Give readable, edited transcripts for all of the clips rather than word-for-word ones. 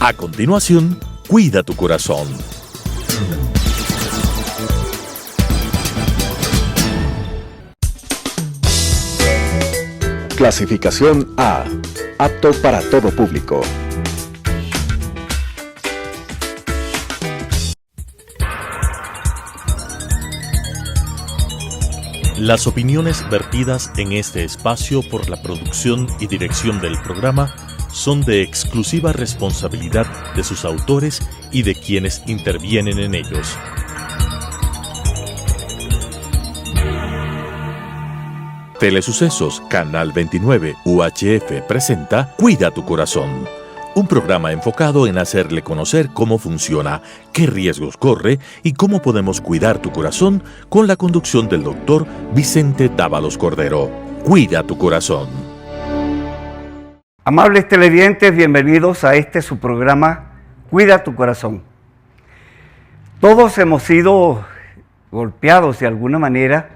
A continuación, Cuida tu Corazón. Clasificación A. Apto para todo público. Las opiniones vertidas en este espacio por la producción y dirección del programa son de exclusiva responsabilidad de sus autores y de quienes intervienen en ellos. Telesucesos, Canal 29, UHF presenta Cuida tu Corazón, un programa enfocado en hacerle conocer cómo funciona, qué riesgos corre y cómo podemos cuidar tu corazón con la conducción del doctor Vicente Dávalos Cordero. Cuida tu Corazón. Amables televidentes, bienvenidos a su programa Cuida tu Corazón. Todos hemos sido golpeados de alguna manera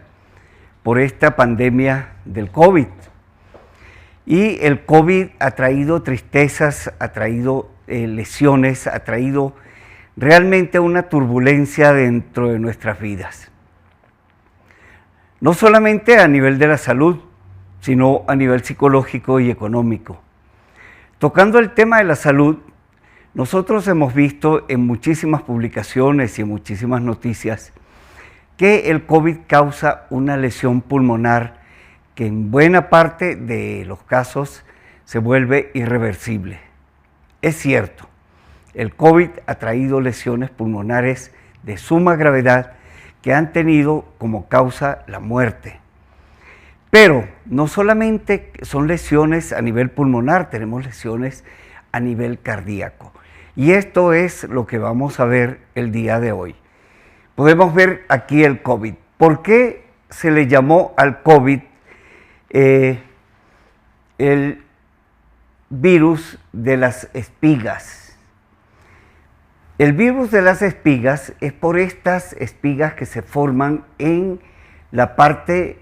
por esta pandemia del COVID. Y el COVID ha traído tristezas, ha traído lesiones, ha traído realmente una turbulencia dentro de nuestras vidas. No solamente a nivel de la salud, sino a nivel psicológico y económico. Tocando el tema de la salud, nosotros hemos visto en muchísimas publicaciones y en muchísimas noticias que el COVID causa una lesión pulmonar que en buena parte de los casos se vuelve irreversible. Es cierto, el COVID ha traído lesiones pulmonares de suma gravedad que han tenido como causa la muerte. Pero no solamente son lesiones a nivel pulmonar, tenemos lesiones a nivel cardíaco. Y esto es lo que vamos a ver el día de hoy. Podemos ver aquí el COVID. ¿Por qué se le llamó al COVID el virus de las espigas? El virus de las espigas es por estas espigas que se forman en la parte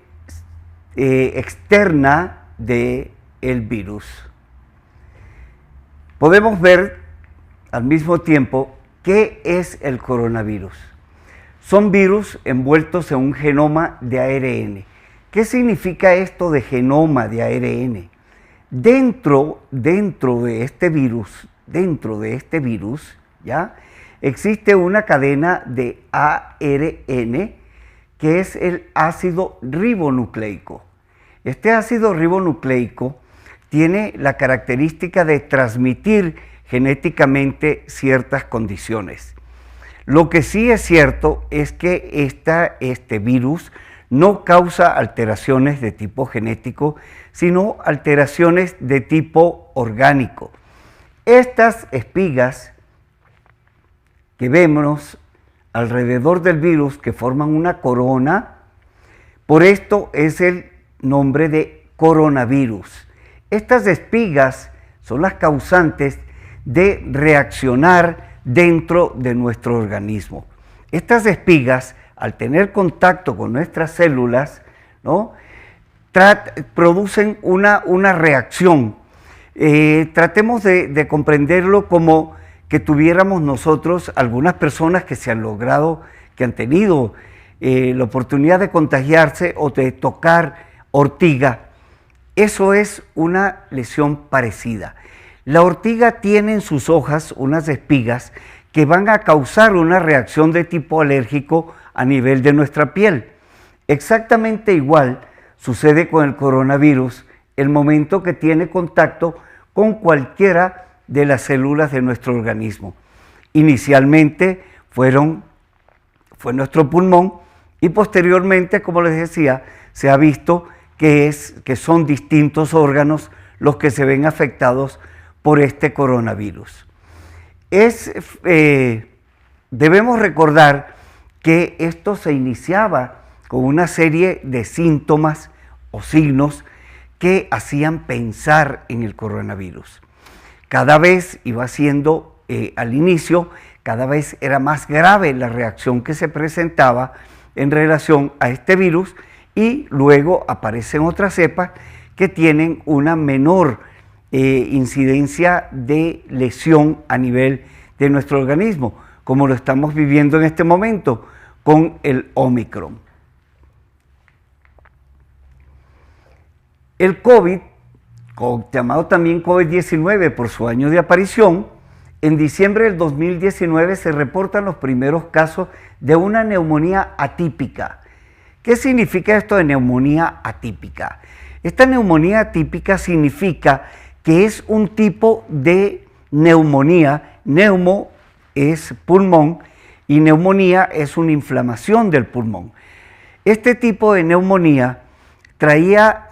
externa del virus. Podemos ver al mismo tiempo qué es el coronavirus. Son virus envueltos en un genoma de ARN. ¿Qué significa esto de genoma de ARN? Dentro de este virus, ¿ya? Existe una cadena de ARN que es el ácido ribonucleico. Este ácido ribonucleico tiene la característica de transmitir genéticamente ciertas condiciones. Lo que sí es cierto es que este virus no causa alteraciones de tipo genético, sino alteraciones de tipo orgánico. Estas espigas que vemos alrededor del virus, que forman una corona, por esto es el nombre de coronavirus. Estas espigas son las causantes de reaccionar dentro de nuestro organismo. Estas espigas, al tener contacto con nuestras células, ¿no?, producen una reacción. Tratemos de comprenderlo como que tuviéramos nosotros, algunas personas que han tenido la oportunidad de contagiarse o de tocar ortiga. Eso es una lesión parecida. La ortiga tiene en sus hojas unas espigas que van a causar una reacción de tipo alérgico a nivel de nuestra piel. Exactamente igual sucede con el coronavirus el momento que tiene contacto con cualquiera de las células de nuestro organismo. Inicialmente fue nuestro pulmón y posteriormente, como les decía, se ha visto que son distintos órganos los que se ven afectados por este coronavirus. Debemos recordar que esto se iniciaba con una serie de síntomas o signos que hacían pensar en el coronavirus. Cada vez iba siendo, al inicio, cada vez era más grave la reacción que se presentaba en relación a este virus y luego aparecen otras cepas que tienen una menor incidencia de lesión a nivel de nuestro organismo, como lo estamos viviendo en este momento con el Omicron. El COVID, llamado también COVID-19 por su año de aparición, en diciembre del 2019 se reportan los primeros casos de una neumonía atípica. ¿Qué significa esto de neumonía atípica? Esta neumonía atípica significa que es un tipo de neumonía. Neumo es pulmón y neumonía es una inflamación del pulmón. Este tipo de neumonía traía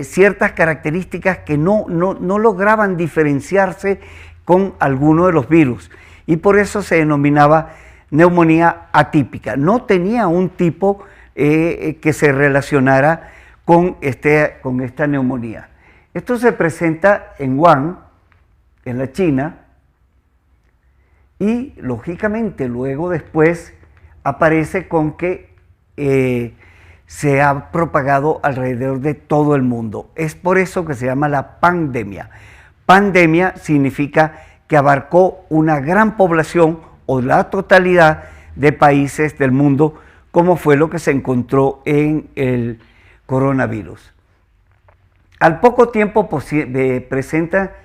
ciertas características que no lograban diferenciarse con alguno de los virus y por eso se denominaba neumonía atípica. No tenía un tipo que se relacionara con esta neumonía. Esto se presenta en Wuhan, en la China, y lógicamente luego después aparece con que se ha propagado alrededor de todo el mundo. Es por eso que se llama la pandemia. Pandemia significa que abarcó una gran población o la totalidad de países del mundo, como fue lo que se encontró en el coronavirus. Al poco tiempo presenta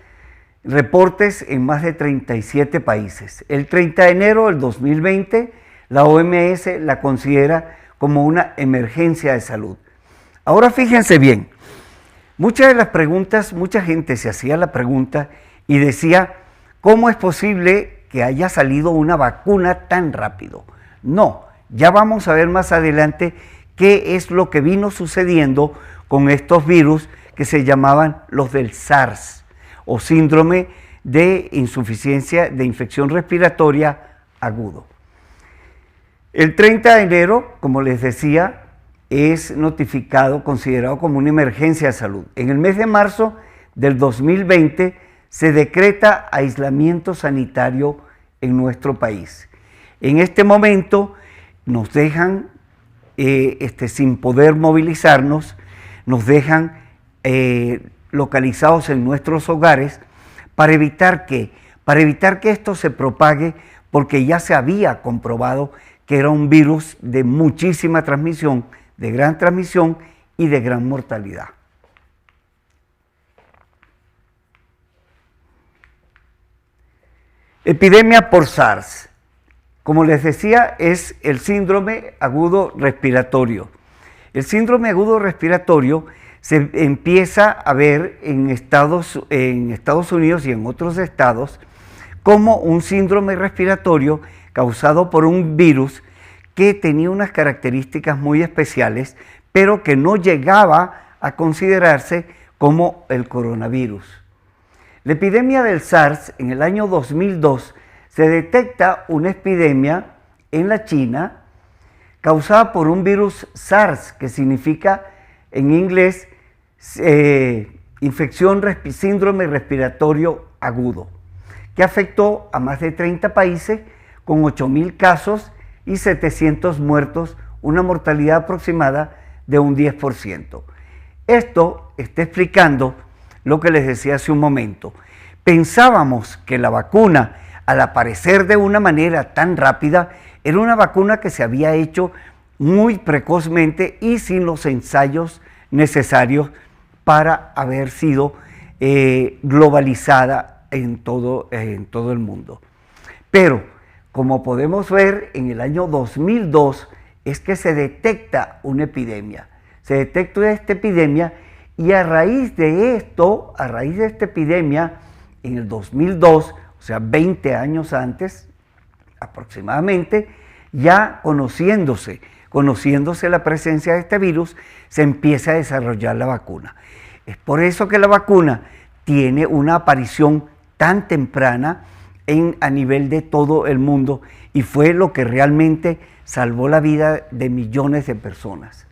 reportes en más de 37 países. El 30 de enero del 2020, la OMS la considera como una emergencia de salud. Ahora fíjense bien, muchas de las preguntas, mucha gente se hacía la pregunta y decía, ¿cómo es posible que haya salido una vacuna tan rápido? No, ya vamos a ver más adelante qué es lo que vino sucediendo con estos virus que se llamaban los del SARS o síndrome de insuficiencia de infección respiratoria agudo. El 30 de enero, como les decía, es notificado, considerado como una emergencia de salud. En el mes de marzo del 2020 se decreta aislamiento sanitario en nuestro país. En este momento nos dejan sin poder movilizarnos, nos dejan localizados en nuestros hogares para evitar que esto se propague, porque ya se había comprobado que era un virus de muchísima transmisión, de gran transmisión y de gran mortalidad. Epidemia por SARS. Como les decía, es el síndrome agudo respiratorio. El síndrome agudo respiratorio se empieza a ver en Estados Unidos y en otros estados como un síndrome respiratorio causado por un virus que tenía unas características muy especiales, pero que no llegaba a considerarse como el coronavirus. La epidemia del SARS en el año 2002 se detecta una epidemia en la China causada por un virus SARS, que significa en inglés síndrome respiratorio agudo, que afectó a más de 30 países con 8.000 casos y 700 muertos, una mortalidad aproximada de un 10%. Esto está explicando lo que les decía hace un momento. Pensábamos que la vacuna, al aparecer de una manera tan rápida, era una vacuna que se había hecho muy precozmente y sin los ensayos necesarios para haber sido globalizada en todo el mundo. Pero, como podemos ver, en el año 2002 es que se detecta una epidemia. Se detecta esta epidemia y a raíz de esta epidemia, en el 2002, o sea, 20 años antes aproximadamente, ya conociéndose la presencia de este virus, se empieza a desarrollar la vacuna. Es por eso que la vacuna tiene una aparición tan temprana a nivel de todo el mundo y fue lo que realmente salvó la vida de millones de personas.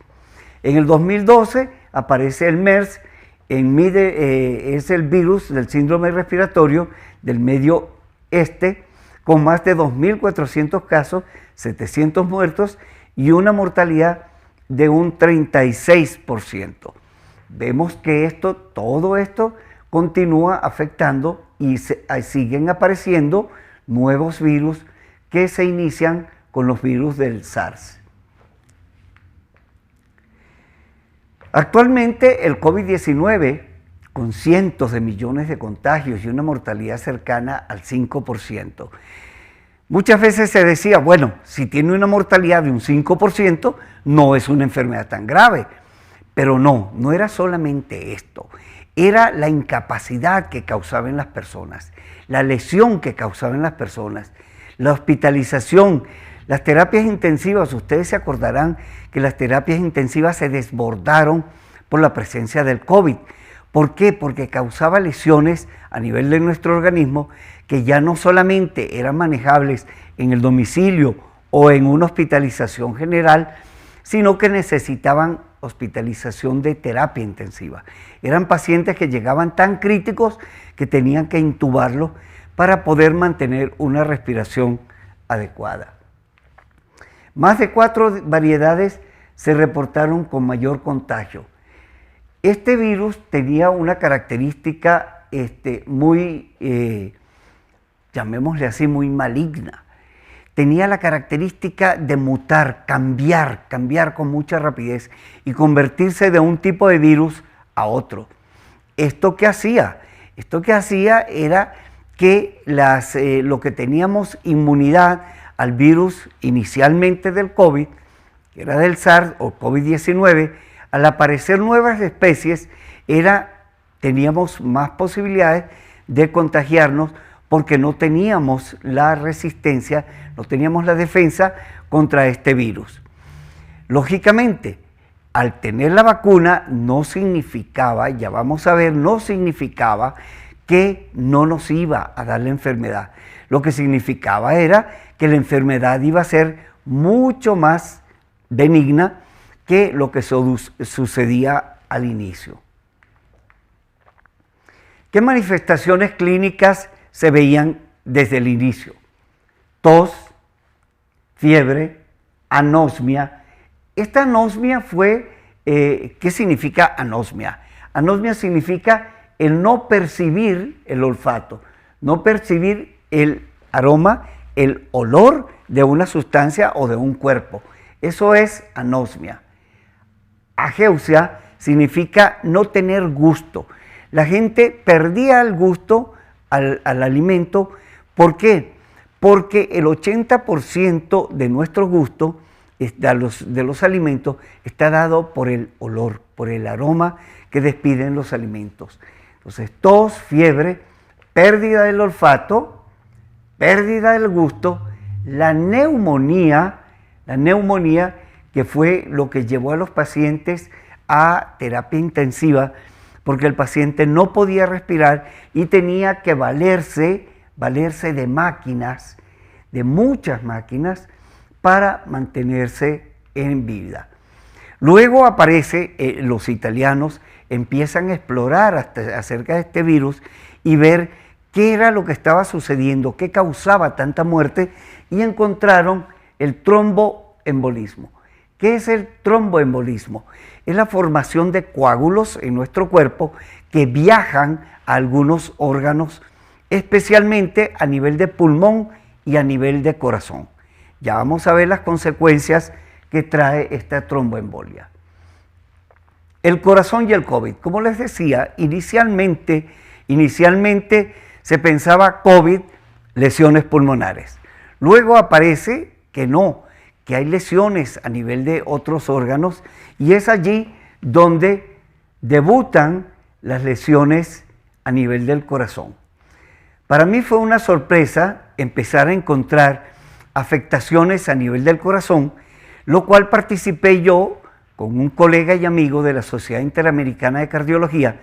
En el 2012 aparece el MERS, es el virus del síndrome respiratorio del Medio Este, con más de 2.400 casos, 700 muertos y una mortalidad de un 36%. Vemos que todo esto continúa afectando y siguen apareciendo nuevos virus que se inician con los virus del SARS. Actualmente el COVID-19, con cientos de millones de contagios y una mortalidad cercana al 5%. Muchas veces se decía, bueno, si tiene una mortalidad de un 5%, no es una enfermedad tan grave. Pero no era solamente esto. Era la incapacidad que causaba en las personas, la lesión que causaba en las personas, la hospitalización, las terapias intensivas. Ustedes se acordarán que las terapias intensivas se desbordaron por la presencia del COVID. ¿Por qué? Porque causaba lesiones a nivel de nuestro organismo que ya no solamente eran manejables en el domicilio o en una hospitalización general, sino que necesitaban hospitalización de terapia intensiva. Eran pacientes que llegaban tan críticos que tenían que intubarlos para poder mantener una respiración adecuada. Más de 4 variedades se reportaron con mayor contagio. Este virus tenía una característica muy, llamémosle así, muy maligna. Tenía la característica de mutar, cambiar con mucha rapidez y convertirse de un tipo de virus a otro. ¿Esto qué hacía? Esto que hacía era que lo que teníamos inmunidad al virus inicialmente del COVID, que era del SARS o COVID-19, al aparecer nuevas especies, teníamos más posibilidades de contagiarnos porque no teníamos la resistencia, no teníamos la defensa contra este virus. Lógicamente, al tener la vacuna no significaba, ya vamos a ver, no significaba que no nos iba a dar la enfermedad. Lo que significaba era que la enfermedad iba a ser mucho más benigna que lo que sucedía al inicio. ¿Qué manifestaciones clínicas se veían desde el inicio? Tos, fiebre, anosmia. Esta anosmia fue, ¿qué significa anosmia? Anosmia significa el no percibir el olfato, no percibir el aroma, el olor de una sustancia o de un cuerpo. Eso es anosmia. Ageusia significa no tener gusto. La gente perdía el gusto al alimento. ¿Por qué? Porque el 80% de nuestro gusto de los alimentos está dado por el olor, por el aroma que despiden los alimentos. Entonces, tos, fiebre, pérdida del olfato, pérdida del gusto, la neumonía que fue lo que llevó a los pacientes a terapia intensiva, porque el paciente no podía respirar y tenía que valerse de máquinas, de muchas máquinas, para mantenerse en vida. Luego los italianos empiezan a explorar acerca de este virus y ver qué era lo que estaba sucediendo, qué causaba tanta muerte, y encontraron el tromboembolismo. ¿Qué es el tromboembolismo? Es la formación de coágulos en nuestro cuerpo que viajan a algunos órganos, especialmente a nivel de pulmón y a nivel de corazón. Ya vamos a ver las consecuencias que trae esta tromboembolia. El corazón y el COVID. Como les decía, inicialmente se pensaba COVID, lesiones pulmonares. Luego aparece que no, que hay lesiones a nivel de otros órganos, y es allí donde debutan las lesiones a nivel del corazón. Para mí fue una sorpresa empezar a encontrar afectaciones a nivel del corazón, lo cual participé yo con un colega y amigo de la Sociedad Interamericana de Cardiología,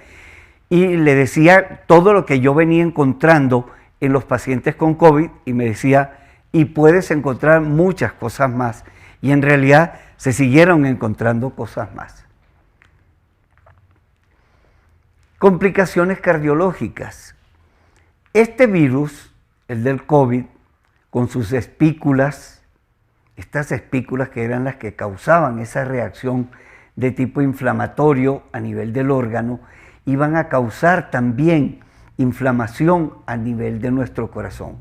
y le decía todo lo que yo venía encontrando en los pacientes con COVID, y me decía, y puedes encontrar muchas cosas más. Y en realidad se siguieron encontrando cosas más. Complicaciones cardiológicas. Este virus, el del COVID, con sus espículas, estas espículas que eran las que causaban esa reacción de tipo inflamatorio a nivel del órgano, iban a causar también inflamación a nivel de nuestro corazón.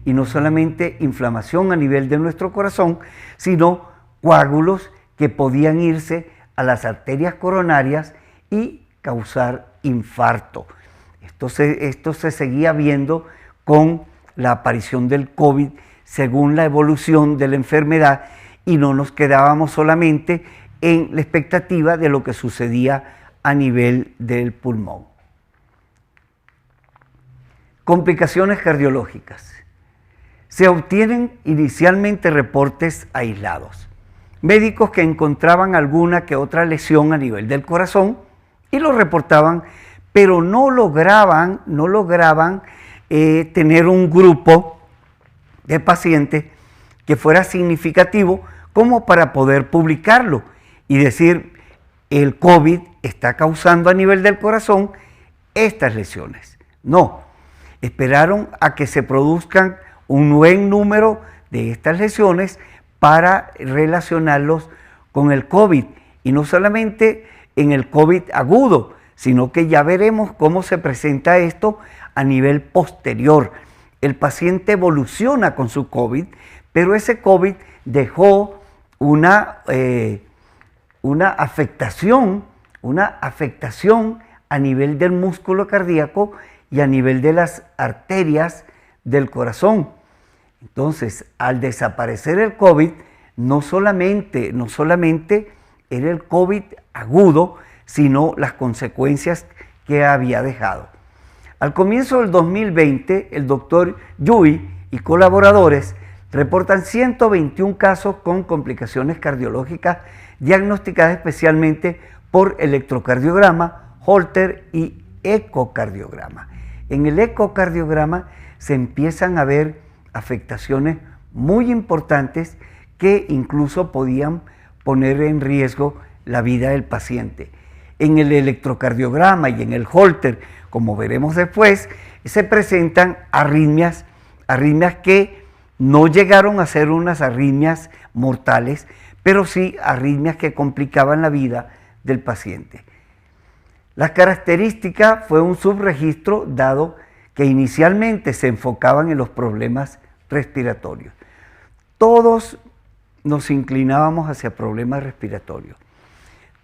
Y no solamente inflamación a nivel de nuestro corazón, sino coágulos que podían irse a las arterias coronarias y causar infarto. Esto se seguía viendo con la aparición del COVID según la evolución de la enfermedad, y no nos quedábamos solamente en la expectativa de lo que sucedía a nivel del pulmón. Complicaciones cardiológicas. Se obtienen inicialmente reportes aislados. Médicos que encontraban alguna que otra lesión a nivel del corazón y lo reportaban, pero no lograban tener un grupo de pacientes que fuera significativo como para poder publicarlo y decir, el COVID está causando a nivel del corazón estas lesiones. No, esperaron a que se produzcan un buen número de estas lesiones para relacionarlos con el COVID, y no solamente en el COVID agudo, sino que ya veremos cómo se presenta esto a nivel posterior. El paciente evoluciona con su COVID, pero ese COVID dejó una afectación a nivel del músculo cardíaco y a nivel de las arterias del corazón. Entonces, al desaparecer el COVID, no solamente era el COVID agudo, sino las consecuencias que había dejado. Al comienzo del 2020, el doctor Yui y colaboradores reportan 121 casos con complicaciones cardiológicas diagnosticadas especialmente por electrocardiograma, Holter y ecocardiograma. En el ecocardiograma se empiezan a ver afectaciones muy importantes que incluso podían poner en riesgo la vida del paciente. En el electrocardiograma y en el Holter, como veremos después, se presentan arritmias que no llegaron a ser unas arritmias mortales, pero sí arritmias que complicaban la vida del paciente. La característica fue un subregistro dado que inicialmente se enfocaban en los problemas respiratorios. Todos nos inclinábamos hacia problemas respiratorios.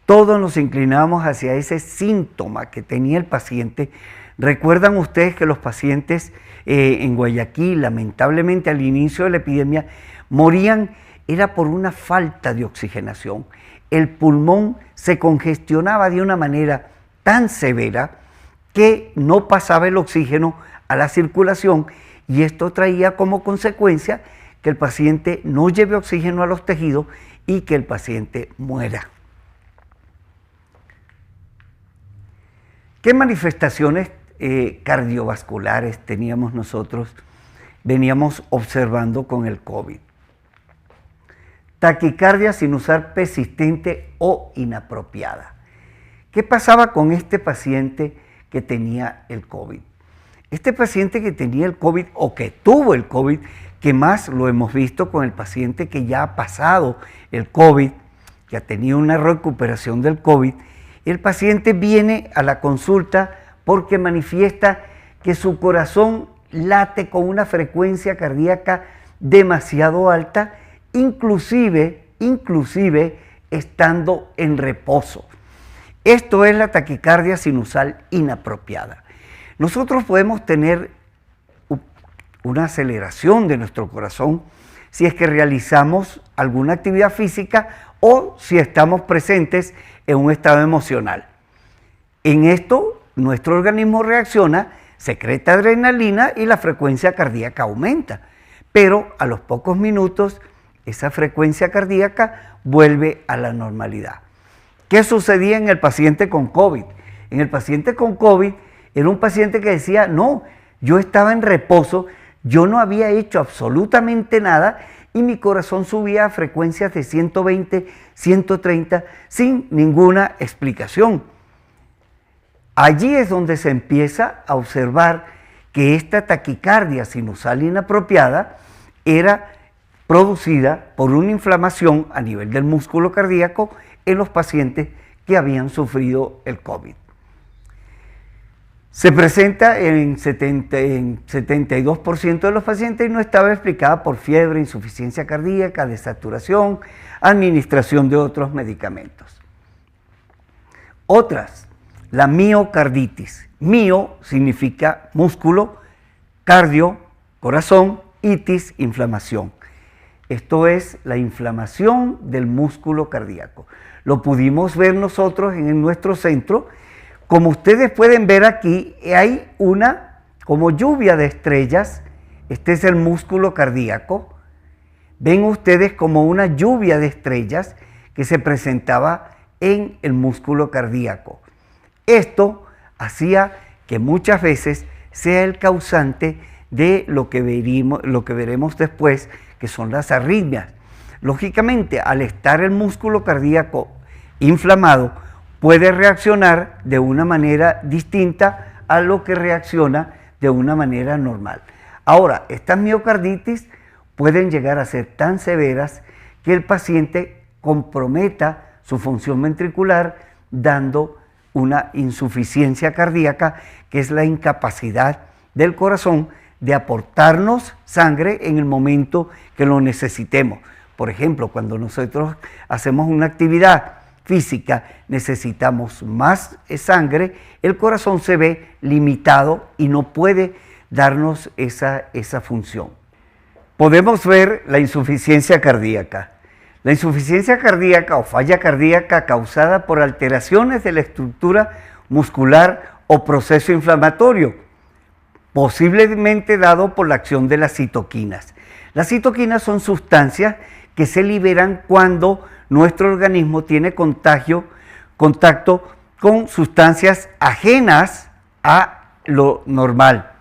Todos nos inclinábamos hacia ese síntoma que tenía el paciente. ¿Recuerdan ustedes que los pacientes en Guayaquil, lamentablemente al inicio de la epidemia, morían? Era por una falta de oxigenación. El pulmón se congestionaba de una manera tan severa que no pasaba el oxígeno a la circulación, y esto traía como consecuencia que el paciente no lleve oxígeno a los tejidos y que el paciente muera. ¿Qué manifestaciones cardiovasculares teníamos nosotros, veníamos observando con el COVID? Taquicardia sinusal persistente o inapropiada. ¿Qué pasaba con este paciente que tenía el COVID? Este paciente que tenía el COVID o que tuvo el COVID, que más lo hemos visto con el paciente que ya ha pasado el COVID, que ha tenido una recuperación del COVID, el paciente viene a la consulta porque manifiesta que su corazón late con una frecuencia cardíaca demasiado alta, inclusive estando en reposo. Esto es la taquicardia sinusal inapropiada. Nosotros podemos tener una aceleración de nuestro corazón si es que realizamos alguna actividad física o si estamos presentes en un estado emocional. En esto, nuestro organismo reacciona, secreta adrenalina y la frecuencia cardíaca aumenta. Pero a los pocos minutos, esa frecuencia cardíaca vuelve a la normalidad. ¿Qué sucedía en el paciente con COVID? En el paciente con COVID era un paciente que decía, no, yo estaba en reposo, yo no había hecho absolutamente nada y mi corazón subía a frecuencias de 120, 130 sin ninguna explicación. Allí es donde se empieza a observar que esta taquicardia sinusal inapropiada era producida por una inflamación a nivel del músculo cardíaco en los pacientes que habían sufrido el COVID. Se presenta en 72% de los pacientes y no estaba explicada por fiebre, insuficiencia cardíaca, desaturación, administración de otros medicamentos. Otras, la miocarditis. Mio significa músculo, cardio, corazón, itis, inflamación. Esto es la inflamación del músculo cardíaco. Lo pudimos ver nosotros en nuestro centro. Como ustedes pueden ver aquí, hay una como lluvia de estrellas. Este es el músculo cardíaco. Ven ustedes como una lluvia de estrellas que se presentaba en el músculo cardíaco. Esto hacía que muchas veces sea el causante de lo que veremos después, que son las arritmias. Lógicamente, al estar el músculo cardíaco inflamado, puede reaccionar de una manera distinta a lo que reacciona de una manera normal. Ahora, estas miocarditis pueden llegar a ser tan severas que el paciente comprometa su función ventricular, dando una insuficiencia cardíaca, que es la incapacidad del corazón de aportarnos sangre en el momento que lo necesitemos. Por ejemplo, cuando nosotros hacemos una actividad física, necesitamos más sangre, el corazón se ve limitado y no puede darnos esa función. Podemos ver la insuficiencia cardíaca. La insuficiencia cardíaca o falla cardíaca causada por alteraciones de la estructura muscular o proceso inflamatorio, posiblemente dado por la acción de las citoquinas. Las citoquinas son sustancias que se liberan cuando nuestro organismo tiene contacto con sustancias ajenas a lo normal.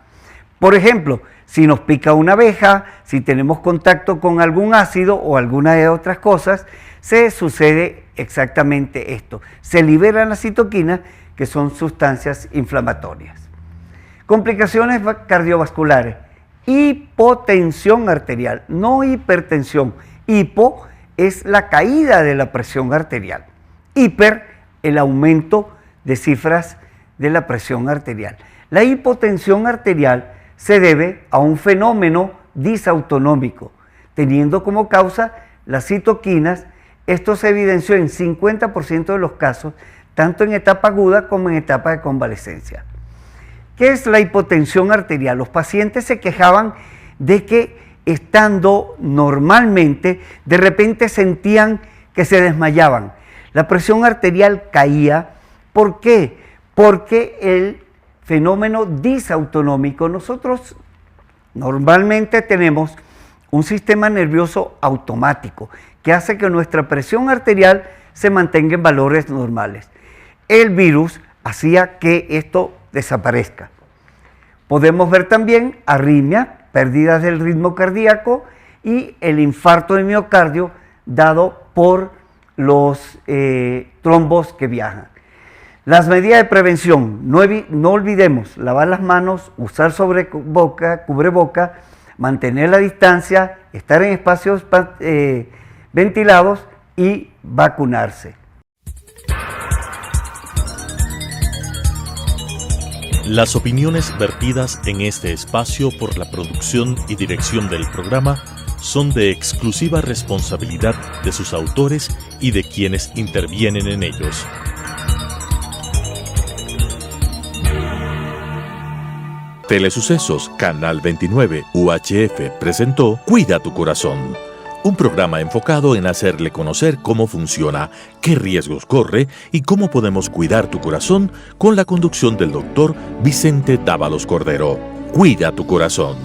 Por ejemplo, si nos pica una abeja, si tenemos contacto con algún ácido o alguna de otras cosas, se sucede exactamente esto. Se liberan las citoquinas, que son sustancias inflamatorias. Complicaciones cardiovasculares. Hipotensión arterial, no hipertensión. Hipo es la caída de la presión arterial. Hiper, el aumento de cifras de la presión arterial. La hipotensión arterial se debe a un fenómeno disautonómico, teniendo como causa las citoquinas. Esto se evidenció en 50% de los casos, tanto en etapa aguda como en etapa de convalescencia. ¿Qué es la hipotensión arterial? Los pacientes se quejaban de que estando normalmente, de repente sentían que se desmayaban. La presión arterial caía. ¿Por qué? Porque el fenómeno disautonómico, nosotros normalmente tenemos un sistema nervioso automático que hace que nuestra presión arterial se mantenga en valores normales. El virus hacía que esto desaparezca. Podemos ver también arritmia, pérdidas del ritmo cardíaco y el infarto de miocardio dado por los trombos que viajan. Las medidas de prevención, no olvidemos lavar las manos, usar cubreboca, mantener la distancia, estar en espacios ventilados y vacunarse. Las opiniones vertidas en este espacio por la producción y dirección del programa son de exclusiva responsabilidad de sus autores y de quienes intervienen en ellos. Telesucesos, Canal 29, UHF presentó Cuida tu Corazón, un programa enfocado en hacerle conocer cómo funciona, qué riesgos corre y cómo podemos cuidar tu corazón, con la conducción del doctor Vicente Dávalos Cordero. Cuida tu corazón.